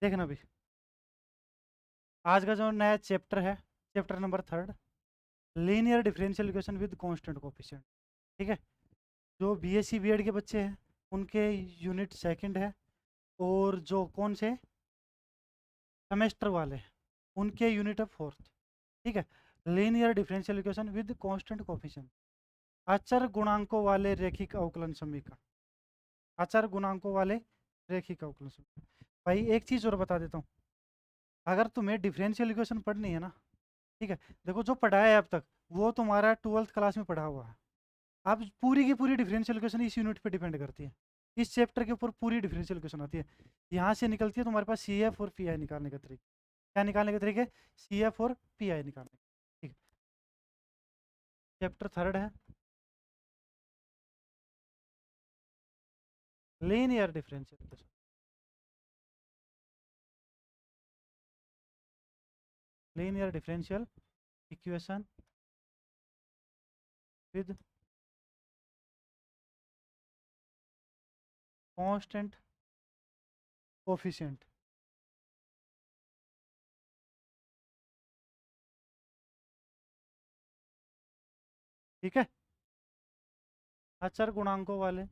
देखना भी, आज का जो नया चैप्टर है, chapter number 3, linear differential equation with constant coefficient. ठीक है, जो बीएससी बीएड के बच्चे हैं उनके यूनिट सेकंड है, और जो कौन से सेमेस्टर वाले हैं उनके यूनिट है फोर्थ। ठीक है, linear differential equation with constant coefficient, अचर गुणांकों वाले रैखिक अवकलन समीकरण, अचर गुणांकों वाले रैखिक अवकलन समीकरण। भाई एक चीज़ और बता देता हूँ, अगर तुम्हें डिफरेंशियल इक्वेशन पढ़नी है ना, ठीक है, देखो जो पढ़ा है अब तक वो तुम्हारा 12th क्लास में पढ़ा हुआ है। अब पूरी की पूरी डिफरेंशियल इक्वेशन इस यूनिट पे डिपेंड करती है, इस चैप्टर के ऊपर पूरी डिफरेंशियल इक्वेशन आती है। यहाँ से निकलती है तुम्हारे पास सी एफ और पी आई निकालने का तरीका। क्या निकालने के तरीके? सी एफ और पी आई निकालने के। ठीक है, चैप्टर 3 है linear differential equation. Linear differential equation with constant coefficient. ठीक है, अचर गुणांकों वाले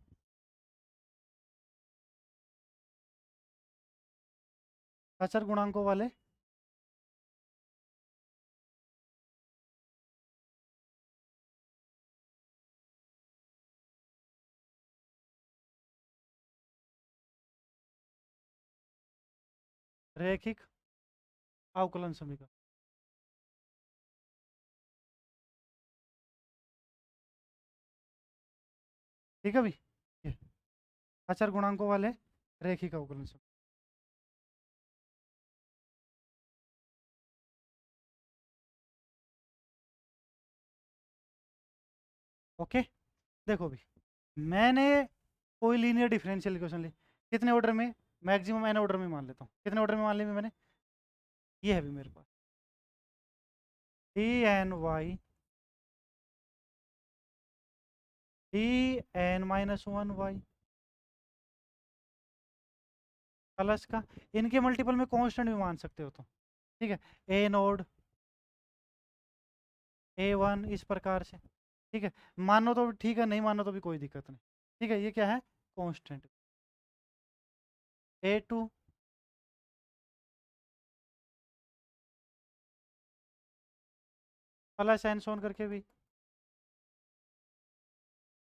अचर गुणांकों वाले रैखिक अवकलन समीकरण। ठीक है भाई, ये अचर गुणांकों वाले रैखिक अवकलन समीकरण। ओके, देखो भी, मैंने कोई लीनियर डिफरेंशियल इक्वेशन ली, कितने ऑर्डर में? मैक्सिमम एन ऑर्डर में मान लेता हूँ। कितने ऑर्डर में मान ली मैंने? ये है भी मेरे पास D N Y D N minus one Y plus का, इनके मल्टीपल में कांस्टेंट भी मान सकते हो तो। ठीक है, ए नोड ए वन इस प्रकार से। ठीक है, मानो तो ठीक है, नहीं मानो तो भी कोई दिक्कत नहीं। ठीक है, ये क्या है? Constant. A two plus N सोन करके भी।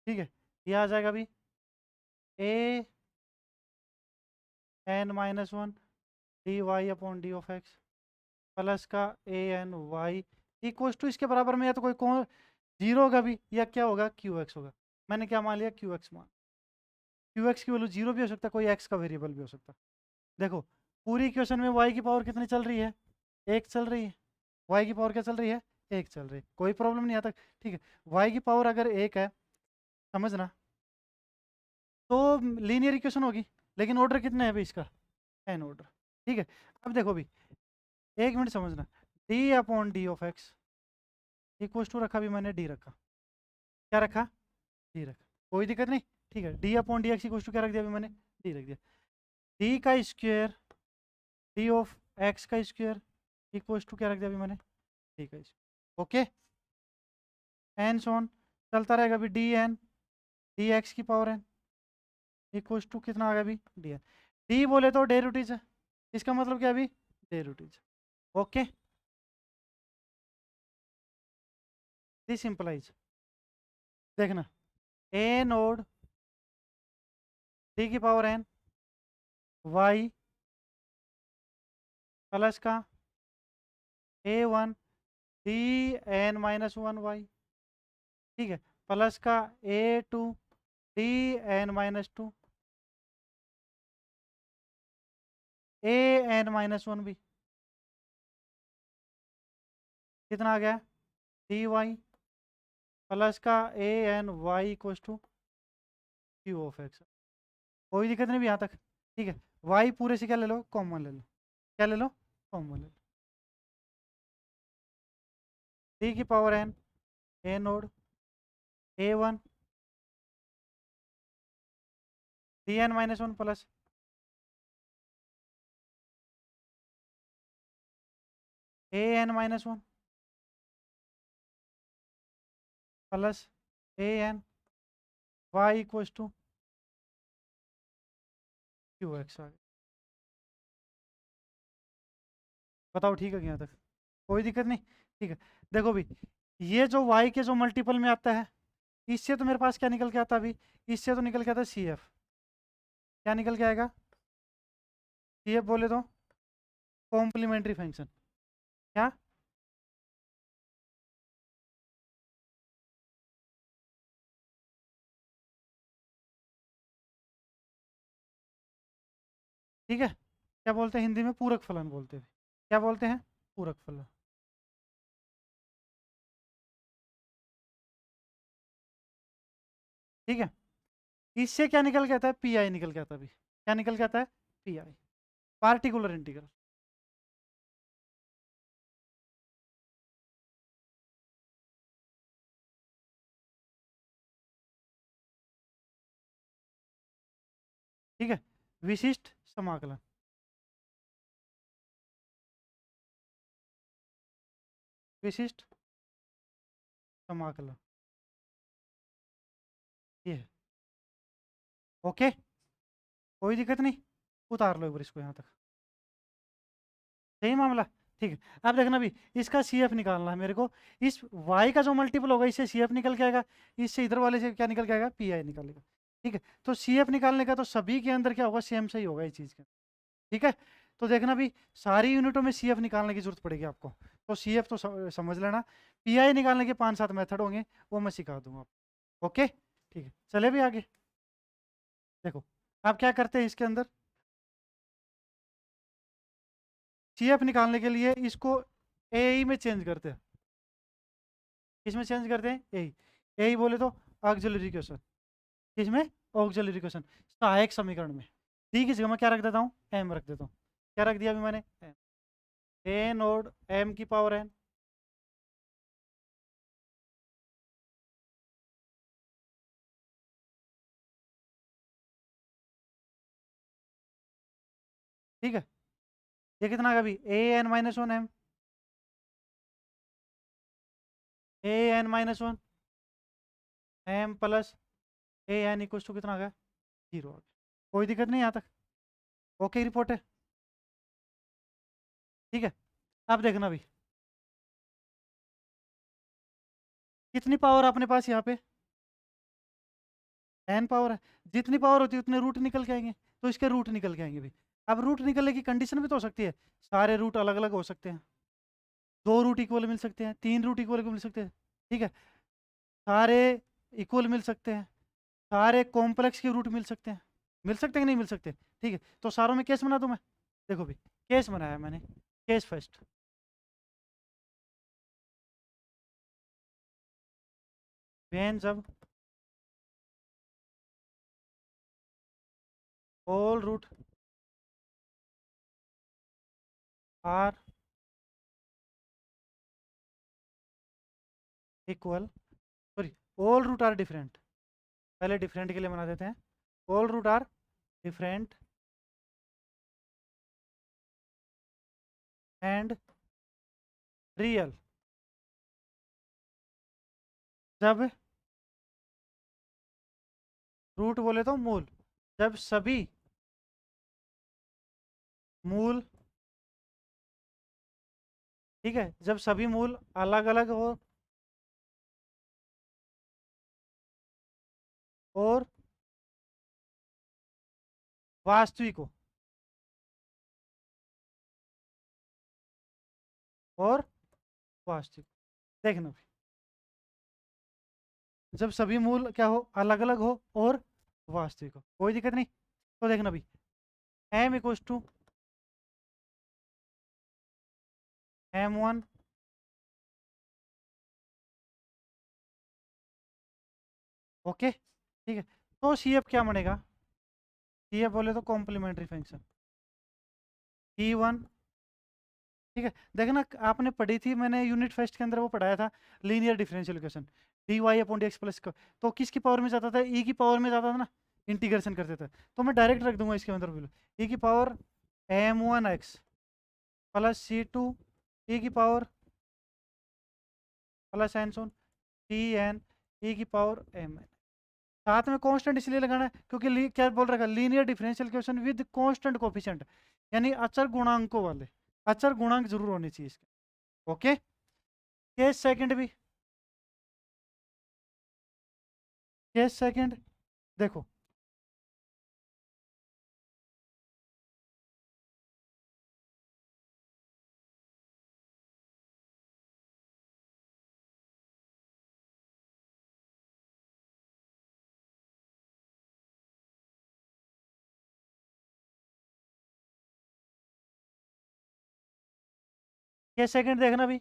ठीक है, ये आ जाएगा भी A N minus one D Y upon D of X plus का A N Y equal to, इसके बराबर में या तो कोई कौन जीरो होगा भी, या क्या होगा? क्यू एक्स होगा। मैंने क्या मान लिया? क्यू एक्स मान। क्यू एक्स की वैल्यू जीरो भी हो सकता है, कोई एक्स का वेरिएबल भी हो सकता है। देखो, पूरी इक्वेशन में वाई की पावर कितनी चल रही है? एक चल रही है। वाई की पावर क्या चल रही है? एक चल रही है, कोई प्रॉब्लम नहीं आता। ठीक है, वाई की पावर अगर एक है, समझना, तो लीनियर इक्वेशन होगी। लेकिन ऑर्डर कितने है भाई इसका? N order. ठीक है, अब देखो भी, एक मिनट समझना, d upon D of x equal to रखा भी मैंने डी रखा। क्या रखा? डी रखा, कोई दिक्कत नहीं। ठीक है, d upon d x equal to क्या रख दिया अभी मैंने? डी रख दिया। डी का स्क्वायर डी ऑफ एक्स का स्क्वायर इक्वल टू क्या रख दिया अभी मैंने? डी का स्क्वायर। ओके, एन सोन चलता रहेगा अभी, डी एन डी एक्स की पावर एन इक्वल टू कितना आ गया अभी? D N. डी बोले तो डेरिवेटिव है, इसका मतलब क्या अभी? डेरिवेटिव। ओके, दिस इंप्लाइज, देखना, ए नोड डी की पावर एन वाई प्लस का A one D N minus one Y. ठीक है, प्लस का A two D N minus two A N minus one भी। कितना आ गया? डी वाई प्लस का A N Y equals to Q of X. कोई दिक्कत नहीं भी यहाँ तक। ठीक है, वाई पूरे से क्या ले लो? कॉमन ले लो। क्या ले लो? कॉमन ले लो। डी की power N A nought A one D N minus one plus A N minus one plus A N Y equals to Q X आ गया। बताओ ठीक है क्या यहाँ तक? कोई दिक्कत नहीं। ठीक है, देखो भी, ये जो y के जो मल्टीपल में आता है, इससे तो मेरे पास क्या निकल के आता अभी, इससे तो निकल के आता सी एफ। क्या निकल के आएगा? सी एफ बोले तो कॉम्प्लीमेंट्री फंक्शन। क्या? ठीक है, क्या बोलते हैं हिंदी में? पूरक फलन बोलते हैं। क्या बोलते हैं? पूरक फलन। ठीक है, इससे क्या निकल के आता है? पी आई निकल के आता है अभी। क्या निकल के आता है? P I, particular integral. ठीक है, विशिष्ट समाकलन। विशिष्ट समाकलन ये है। ओके, कोई दिक्कत नहीं, उतार लो एक बार इसको यहाँ तक। सही मामला। ठीक है, अब देखना भी, इसका सी एफ निकालना है मेरे को। इस y का जो मल्टीपल होगा इससे सी एफ निकल के आएगा, इससे इधर वाले से क्या निकल के आएगा? पी आई निकालेगा। ठीक है, तो सी एफ निकालने का तो सभी के अंदर क्या होगा? सेम सही होगा इस चीज़ का। ठीक है, तो देखना भी, सारी यूनिटों में सी एफ निकालने की जरूरत पड़ेगी आपको, तो सी एफ तो समझ लेना। पी आई निकालने के 5-7 मेथड होंगे, वो मैं सिखा दूंगा आपको। ओके, ठीक है, चले भी आगे। देखो, आप क्या करते हैं इसके अंदर, सी एफ निकालने के लिए इसको ए ई में चेंज करते हैं। किसमें चेंज करते हैं? ए ई। बोले तो ऑक्सिलरी क्वेश्चन। किसमें? ऑक्सिलरी क्वेश्चन, सहायक समीकरण में। डी की जगह मैं क्या रख देता हूँ? एम रख देता हूँ। क्या रख दिया अभी मैंने? एम। एन और एम की पावर एन। ठीक है, ये कितना का भी? A N minus one M. A N minus one M plus A N equal to कितना आ गया? जीरो आ गया। कोई दिक्कत नहीं यहाँ तक? ओके रिपोर्ट है। ठीक है, अब देखना भी, कितनी पावर अपने पास यहाँ पे? एन पावर है। जितनी पावर होती है उतने रूट निकल के आएंगे, तो इसके रूट निकल के आएंगे भी। अब रूट निकलने की कंडीशन भी तो हो सकती है, सारे रूट अलग अलग हो सकते हैं, 2 रूट इक्वल मिल सकते हैं, 3 रूट इक्वल मिल सकते हैं। ठीक है, सारे इक्वल मिल सकते हैं, सारे कॉम्प्लेक्स के रूट मिल सकते हैं। मिल सकते हैं कि नहीं मिल सकते? ठीक है, तो सारों में केस बना दूं मैं। देखो भी, केस बनाया मैंने। केस फर्स्ट, वेन जब all root are equal, sorry, all root are different. पहले डिफरेंट के लिए बना देते हैं। All root are different and real जब, रूट बोले तो मूल, जब सभी मूल, ठीक है, जब सभी मूल अलग अलग हो और वास्तविक हो, और वास्तविक। देखना, जब सभी मूल क्या हो? अलग अलग हो और वास्तविक हो, कोई दिक्कत नहीं। तो देखना भी, M equals to M1, okay, ठीक है, तो सी एफ क्या बनेगा? सी एफ बोले तो कॉम्प्लीमेंट्री फंक्शन T1। ठीक है, देखना, आपने पढ़ी थी, मैंने यूनिट फर्स्ट के अंदर वो पढ़ाया था, linear differential equation, d Y upon d x plus का। तो किसकी पावर में जाता था? ई की पावर में जाता था ना, इंटीग्रेशन करते थे। तो मैं डायरेक्ट रख दूंगा इसके अंदर, ई की पावर M1x प्लस C2 ई की पावर प्लस एन सुन टी एन ई की पावर एम एन। साथ में कांस्टेंट इसलिए लगाना है क्योंकि क्या बोल रखा है, linear differential equation with constant coefficient, यानी अचर गुणांकों वाले, अचर गुणांक जरूर होने चाहिए इसके। ओके, केस सेकंड भी, केस सेकंड देखो, केस सेकंड देखना भी,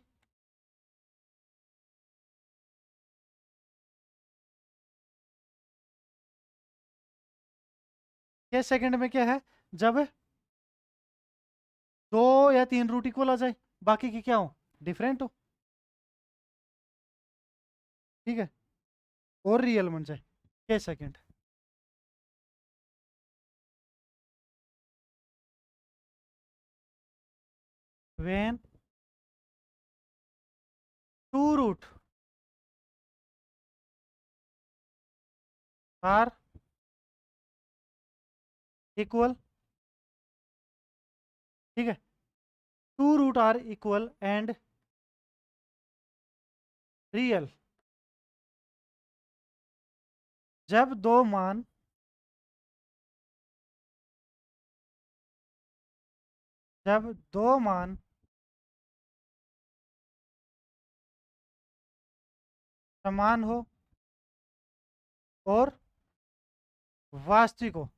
केस सेकंड में क्या है, जब दो या तीन रूट इक्वल आ जाए, बाकी की क्या हो, डिफरेंट हो, ठीक है, और रियल बन जाए। Case second, when two root are equal, ठीक है, two root are equal and real, जब दो मान जब दो मान समान हो और वास्तविक हो,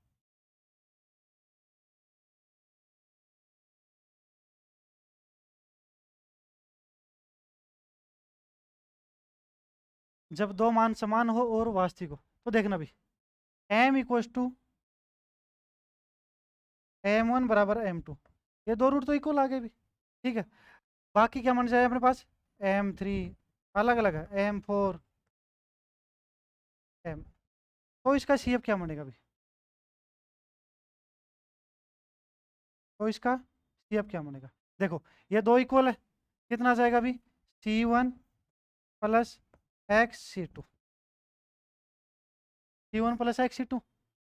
जब दो मान समान हो और वास्तविक हो, तो देखना भी m इक्वल टू m1 बराबर m2, ये दो रूट तो इक्वल आ गए भी, ठीक है, बाकी क्या बन जाए अपने पास, m3 अलग अलग है, m4 m, तो इसका CF क्या बनेगा भी, तो इसका CF क्या बनेगा, देखो ये दो इक्वल है, कितना आ जाएगा अभी, C1 plus x C to,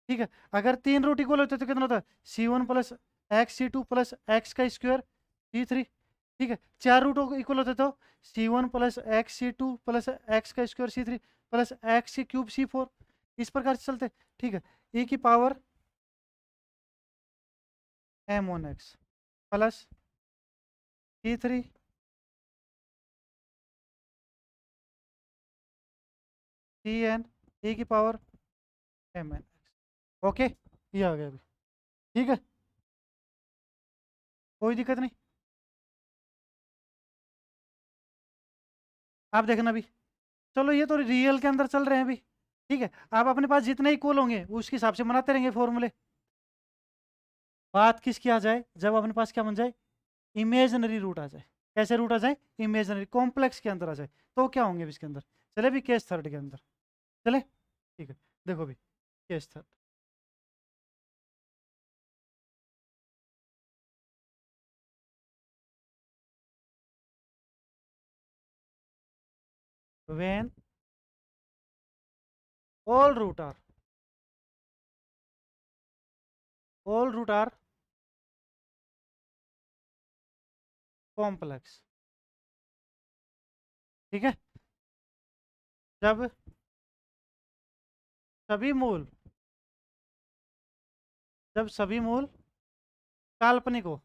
ठीक है, अगर तीन रूट इक्वल होते तो कितना होता है, C1 plus x plus x का स्क्वायर C3, ठीक है, चार रूट इक्वल होते तो C1 plus x plus x का स्क्वायर C3 प्लस एक्स सी क्यूब C4, इस प्रकार से चलते, ठीक है, e की power m1x plus C3 Cn e की पावर mn, ओके, ये आ गया अभी, ठीक है, कोई दिक्कत नहीं। आप देखना भी, चलो ये तो रियल के अंदर चल रहे हैं अभी, ठीक है, आप अपने पास जितने इक्वल होंगे उसके हिसाब से बनाते रहेंगे फॉर्मूले, बात किसकी आ जाए, जब अपने पास क्या बन जाए, इमेजनरी रूट आ जाए, कैसे रूट आ जाए, इमेजनरी कॉम्प्लेक्स के अंदर आ जाए, तो क्या होंगे अभी इसके अंदर, चले भी केस थर्ड के अंदर, चले, ठीक है, देखो भी case third, when all root are complex, ठीक है, जब सभी मूल जब सभी मूल काल्पनिक हो,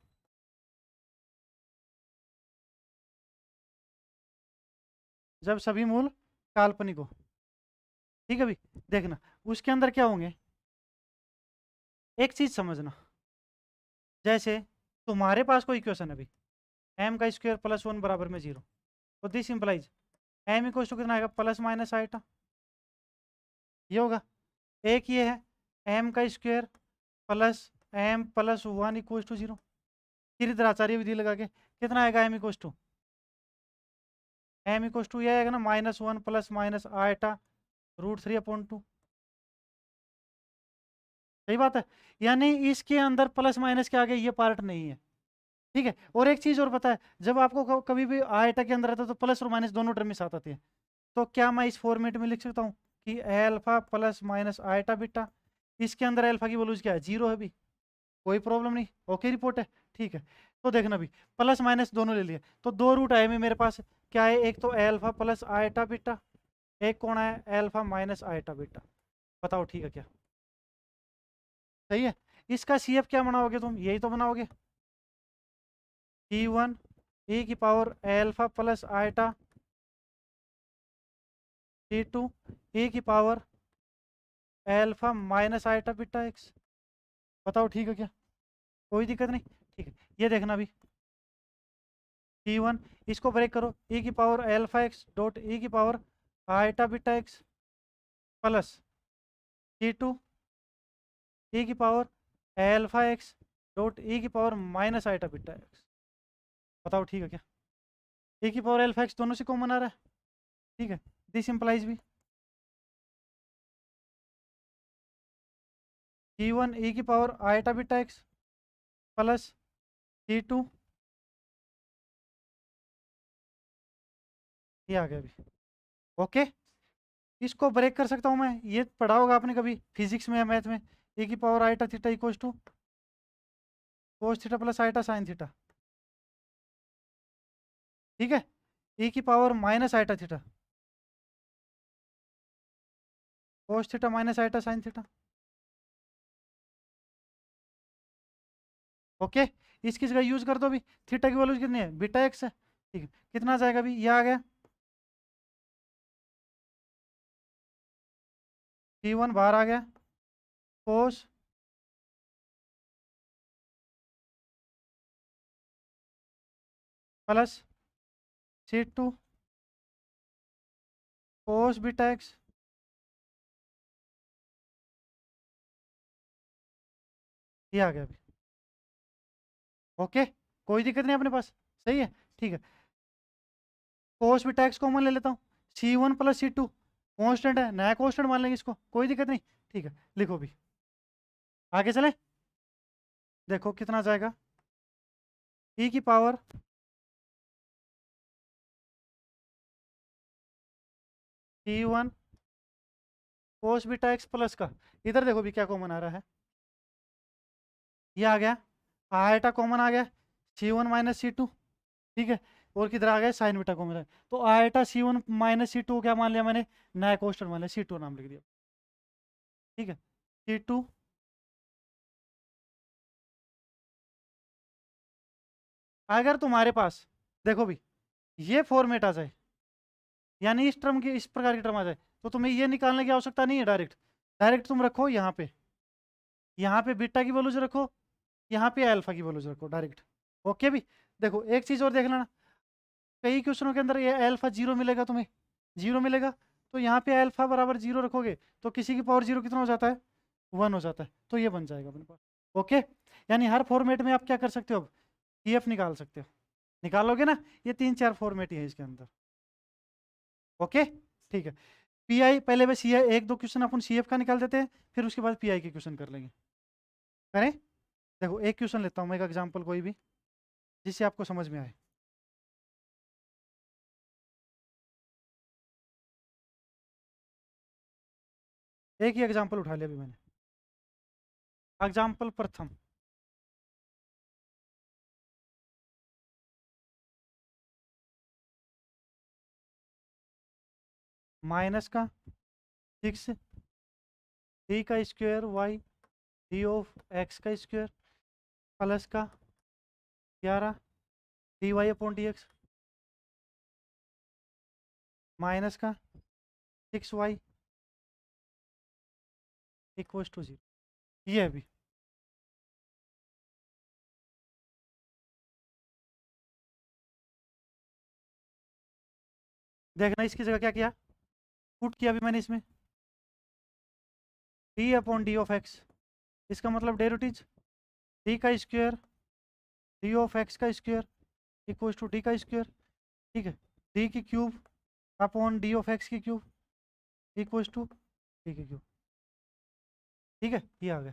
जब सभी मूल काल्पनिक हो, ठीक है भी, देखना उसके अंदर क्या होंगे, एक चीज समझना, जैसे तुम्हारे पास कोई इक्वेशन है अभी, m का स्क्वायर प्लस 1 बराबर में 0, तो this implies m equal to कितना आएगा, प्लस माइनस आइटा, ये होगा, एक ये है m का square plus m plus 1 equal to 0, त्रिद्राचार्य विधि लगा के कितना आएगा, m इक्वल टू ये आएगा ना, -1 प्लस माइनस आइटा √3/2, सही बात है, यानी इसके अंदर प्लस माइनस के आगे ये पार्ट नहीं है, ठीक है। और एक चीज और पता है, जब आपको कभी भी आयटा के अंदर आता है तो प्लस और माइनस दोनों टर्म में साथ आती है। तो क्या मैं इस फॉर्मेट में लिख सकता हूँ कि alpha plus minus eta beta, इसके अंदर एल्फा की वैल्यूज क्या है, 0 है भी, कोई प्रॉब्लम नहीं, ओके रिपोर्ट है। ठीक है, तो देखना भी प्लस माइनस दोनों ले लिए, तो दो रूट आए में मेरे पास क्या है, एक तो एल्फा प्लस आयटा बीटा, एक कौन है एल्फा माइनस आयटा बीटा। बताओ ठीक है क्या, सही है। इसका सीएफ क्या बनाओगे तुम, यही तो बनाओगे, T1 e की power alpha plus eta, T2 e की power alpha minus eta beta x. बताओ ठीक है क्या, कोई दिक्कत नहीं। ठीक है, ये देखना भी T1, इसको ब्रेक करो, e की power alpha x dot e की power eta beta x plus T2 e की power alpha x dot e की power minus eta beta x. बताओ ठीक है क्या, e की पावर एल्फा एक्स दोनों से कॉमन आ रहा है। ठीक है, दिस इंप्लाइज भी T1 e की power eta beta x plus T2, ये आ गया अभी, ओके। इसको ब्रेक कर सकता हूँ मैं, ये पढ़ा होगा आपने कभी फिजिक्स में या मैथ में, e की power iota theta equals to cos theta plus iota sine theta. ठीक है, e की power minus iota theta cos theta minus iota sine theta, okay. इसकी जगह यूज कर दो अभी, थीटा की वैल्यू कितनी है, बीटा एक्स है। ठीक है, कितना आ जाएगा अभी, ये आ गया T1 बाहर आ गया, cos plus C2 cos beta X, ये आ गया अभी, ओके। कोई दिक्कत नहीं अपने पास, सही है। ठीक है, कोस बीटा एक्स कॉमन ले लेता हूँ, C1 प्लस C2 कॉन्स्टेंट है, नया कॉन्स्टेंट मान लेंगे इसको, कोई दिक्कत नहीं। ठीक है, लिखो भी, आगे चले, देखो कितना जाएगा, e की पावर T1 कोस बीटा एक्स प्लस का, इधर देखो भी क्या कॉमन आ रहा है, ये आ गया, आयटा कॉमन आ गया, C1 माइनस C2। ठीक है, और किधर आ गया साइन बीटा कॉमन है, तो आयटा C1 माइनस C2 क्या मान लिया मैंने, नया कोष्टक मान लिया, C2 नाम लिख दिया। ठीक है, C2 अगर तुम्हारे पास देखो भी ये फॉर्मेट आ जाए, यानी इस टर्म की इस प्रकार की टर्म आ जाए, तो तुम्हें ये निकालने की आवश्यकता नहीं है, डायरेक्ट डायरेक्ट तुम रखो यहाँ पे बीटा की वैल्यूज रखो, यहाँ पे अल्फा की वैल्यूज रखो डायरेक्ट, ओके भी। देखो एक चीज और देख लेना, कई क्वेश्चनों के अंदर ये अल्फा 0 मिलेगा तुम्हें, 0 मिलेगा, तो यहाँ पे अल्फा बराबर 0 रखोगे तो किसी की पावर 0 कितना हो जाता है, 1 हो जाता है, तो ये बन जाएगा अपने पास, ओके। यानी हर फॉर्मेट में आप क्या कर सकते हो, अब पीएफ निकाल सकते हो, निकालोगे ना, ये 3-4 फॉर्मेट ही है इसके अंदर, ओके। ठीक है, पीआई पहले बस ये एक दो क्वेश्चन अपन सीएफ का निकाल देते हैं, फिर उसके बाद पीआई के क्वेश्चन कर लेंगे, करें। देखो एक क्वेश्चन लेता हूँ मैं, एक एग्जाम्पल कोई भी जिससे आपको समझ में आए। एक ही एग्जाम्पल उठा लिया अभी मैंने, एग्जाम्पल प्रथम, माइनस का 6 डी का square y d of x का स्क्वायर प्लस का 11 d Y upon d x minus का 6y इक्वल्स टू 0, ये अभी देखना, इसकी जगह क्या किया, पुट किया अभी मैंने इसमें D upon D of x, इसका मतलब डेरिवेटिव डी का स्क्वायर डी ऑफ एक्स का स्क्वायर इक्वल्स टू डी का स्क्वायर। ठीक है, डी की cube upon D of x की क्यूब इक्वल्स टू डी की क्यूब। ठीक है, ये आ गया।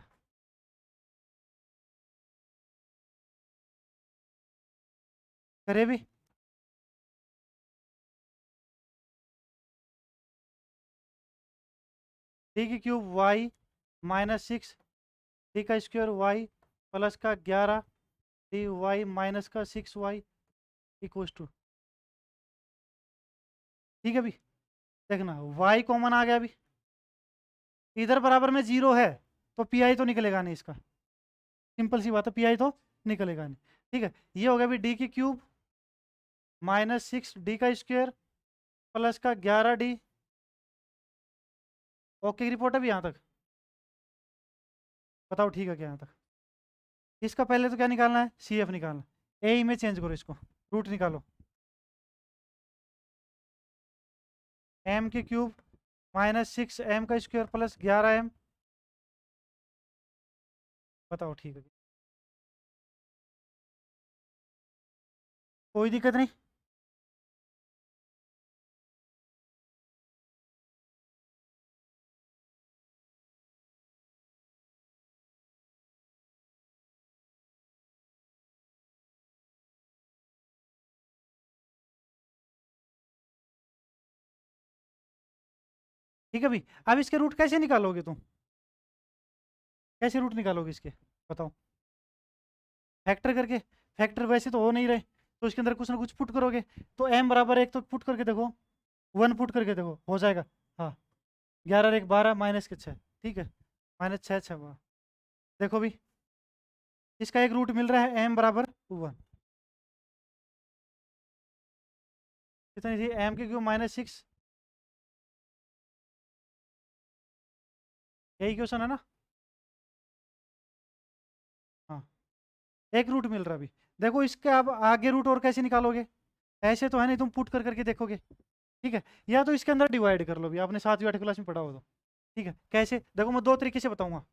करे भी? डी की क्यूब वाई -6 डी का स्क्वायर वाई प्लस का 11 डी वाई माइनस का 6 वाई इक्वल्स टू, ठीक है भी। देखना वाई कॉमन आ गया अभी, इधर बराबर में 0 है तो पी आई तो निकलेगा नहीं इसका, सिंपल सी बात है, पी आई तो निकलेगा नहीं। ठीक है, ये हो गया अभी डी की क्यूब -6 डी का स्क्वायर प्लस का 11 डी। ओके की रिपोर्ट है भी यहाँ तक? बताओ ठीक है क्या यहाँ तक? इसका पहले तो क्या निकालना है, सी एफ निकालना, ए में चेंज करो इसको, रूट निकालो। एम की क्यूब -6 एम का स्क्वायर प्लस 11 एम, बताओ ठीक है? कोई दिक्कत नहीं? ठीक है भाई, अब इसके रूट कैसे निकालोगे तुम, कैसे रूट निकालोगे इसके, बताओ? फैक्टर करके? फैक्टर वैसे तो हो नहीं रहे, तो इसके अंदर कुछ ना कुछ पुट करोगे, तो एम बराबर 1 तो पुट करके देखो, 1 पुट करके देखो हो जाएगा। हाँ, 11 और 1 12 माइनस के 6, ठीक है, -6 6 देखो भी, इसका एक रूट मिल रहा है एम बराबर 1, कितनी थी एम की क्यूब -6, यही क्वेश्चन है ना? हाँ, एक रूट मिल रहा है अभी। देखो इसके अब आगे रूट और कैसे निकालोगे, ऐसे तो है नहीं, तुम पुट कर करके देखोगे, ठीक है? या तो इसके अंदर डिवाइड कर लो भी, आपने 7वीं 8वीं क्लास में पढ़ा हो तो, ठीक है? कैसे देखो, मैं दो तरीके से बताऊंगा।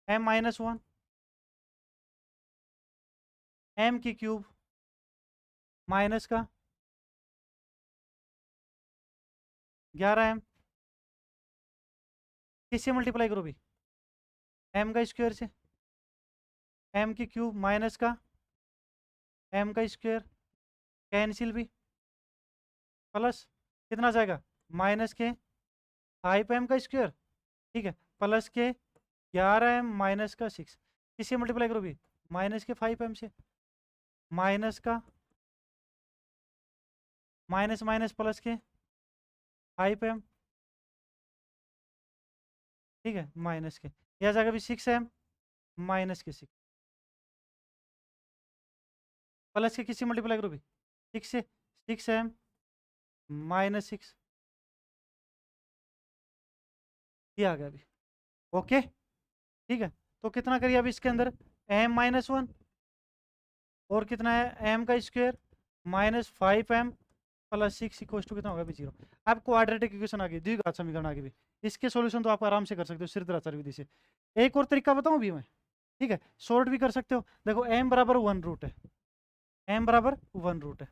m-1 एम की क्यूब माइनस का 11 एम, किससे मल्टीप्लाई करो भी, एम का स्क्वायर से, एम की क्यूब माइनस का एम का स्क्वायर, कैंसिल भी, प्लस कितना जाएगा, माइनस के 5 एम का स्क्वायर, ठीक है, प्लस के 11 एम माइनस का 6, किससे मल्टीप्लाई करो भी, माइनस के 5 एम से, माइनस का माइनस माइनस प्लस के 5 एम, ठीक है, माइनस के, यह जाएगा भी 6 एम माइनस के 6, प्लस के किससे मल्टीप्लाई करो भी, 6 से, 6 एम -6, ये आ गया अभी। ओके, ठीक है, तो कितना करिए अब इसके अंदर, m-1 और कितना है एम का square -5 m plus 6 equals to कितना होगा भी 0। अब क्वाड्रेटिक इक्वेशन आ गई, द्विघात समीकरण आ गई भी, इसके सॉल्यूशन तो आप आराम से कर सकते हो सिरदराचार्य विधि से। एक और तरीका बताऊं भी मैं, ठीक है, शॉर्ट भी कर सकते हो। देखो m बराबर 1 रूट है, m बराबर 1 रूट है,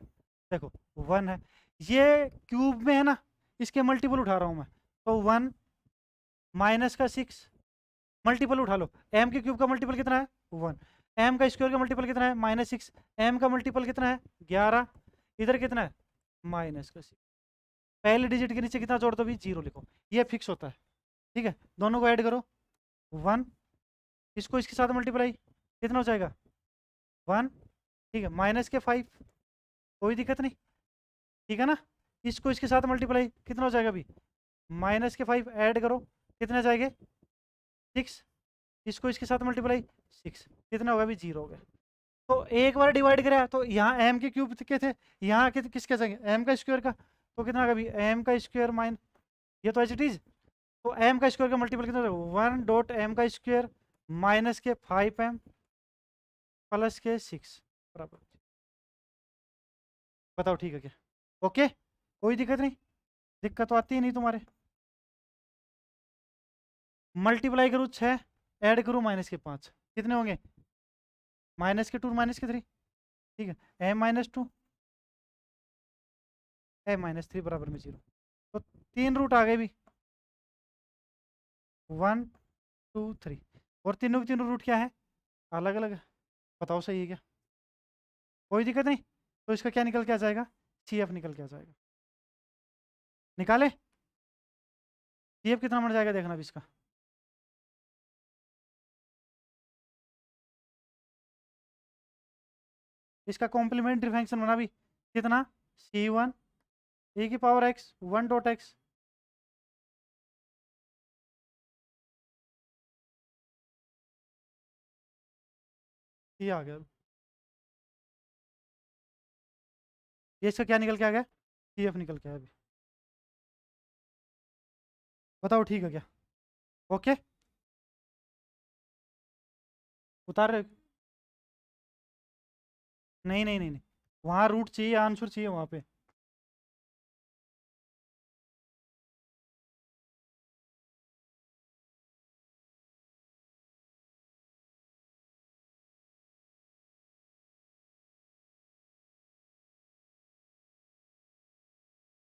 देखो 1 है, ये क्यूब में है ना, इसके मल्टीपल उठा रहा हूँ मैं, तो 1 माइनस का 6, मल्टीपल उठा लो, एम के क्यूब का मल्टीपल कितना है 1, एम का स्क्वायर का मल्टीपल कितना है -6, एम का मल्टीपल कितना है 11, इधर कितना है -6, पहले डिजिट के नीचे कितना जोड़ दो भी 0 लिखो, ये फिक्स होता है, ठीक है? दोनों को ऐड करो 1, इसको इसके साथ मल्टीप्लाई कितना हो जाएगा 1, ठीक है, माइनस के 5, कोई दिक्कत नहीं, ठीक है ना? इसको इसके साथ मल्टीप्लाई कितना हो जाएगा अभी, -5 ऐड करो कितने जाएंगे 6, इसको इसके साथ मल्टीप्लाई 6, कितना होगा अभी 0 हो गया। तो एक बार डिवाइड करा तो यहाँ एम के क्यूब के थे, यहाँ किसके जाएंगे एम का स्क्वायर का, तो कितना होगा अभी एम का स्क्वायर माइन, ये तो एच इट इज, तो एम का स्क्वायर का मल्टीपल कितना होगा 1 डॉट एम का स्क्वायर माइनस के 5 एम प्लस के 6 बराबर, बताओ ठीक है क्या? ओके, कोई दिक्कत नहीं, दिक्कत तो आती ही नहीं तुम्हारे। मल्टीप्लाई करूँ 6, ऐड करूँ -5, कितने होंगे -2 -3, ठीक है, m-2 m-3 बराबर में 0, तो 3 रूट आ गए भी 1 2 3, और तीनों के तीनों रूट क्या है अलग अलग है, बताओ सही है क्या? कोई दिक्कत नहीं? तो इसका क्या निकल के आ जाएगा, सी एफ निकल के आ जाएगा। निकाले, सी एफ कितना बन जाएगा देखना अभी इसका। इसका कॉम्प्लीमेंट्री फंक्शन बना भी कितना, सी वन ए की power x one dot x. ये आ गया, ये इसका क्या निकल के आ गया, सी एफ निकल के आया अभी। बताओ ठीक है क्या, ओके उतार रहे हो? नहीं नहीं नहीं नहीं, वहाँ रूट चाहिए, आंसर चाहिए वहाँ पे।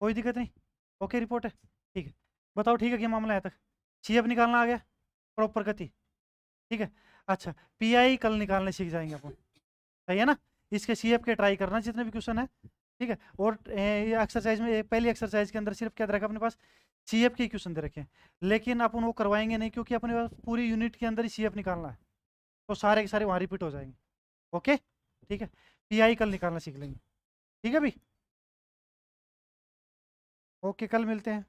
कोई दिक्कत नहीं, ओके रिपोर्ट है, ठीक है। बताओ ठीक है क्या मामला है तक, सी एफ निकालना आ गया, प्रॉपर गति, ठीक है। अच्छा, पी आई कल निकालने सीख जाएंगे अपन, सही है ना। इसके सी एफ के ट्राई करना जितने भी क्वेश्चन है, ठीक है। और ये एक्सरसाइज में पहली एक्सरसाइज के अंदर सिर्फ क्या दे रखा अपने पास, सी एफ के क्वेश्चन दे रखे हैं, लेकिन अपन वो करवाएंगे नहीं क्योंकि अपने पास पूरी यूनिट के अंदर ही सी एफ निकालना है, तो सारे के सारे वहाँ रिपीट हो जाएंगे, ओके ठीक है। पी आई कल निकालना सीख लेंगे, ठीक है भाई, ओके कल मिलते हैं।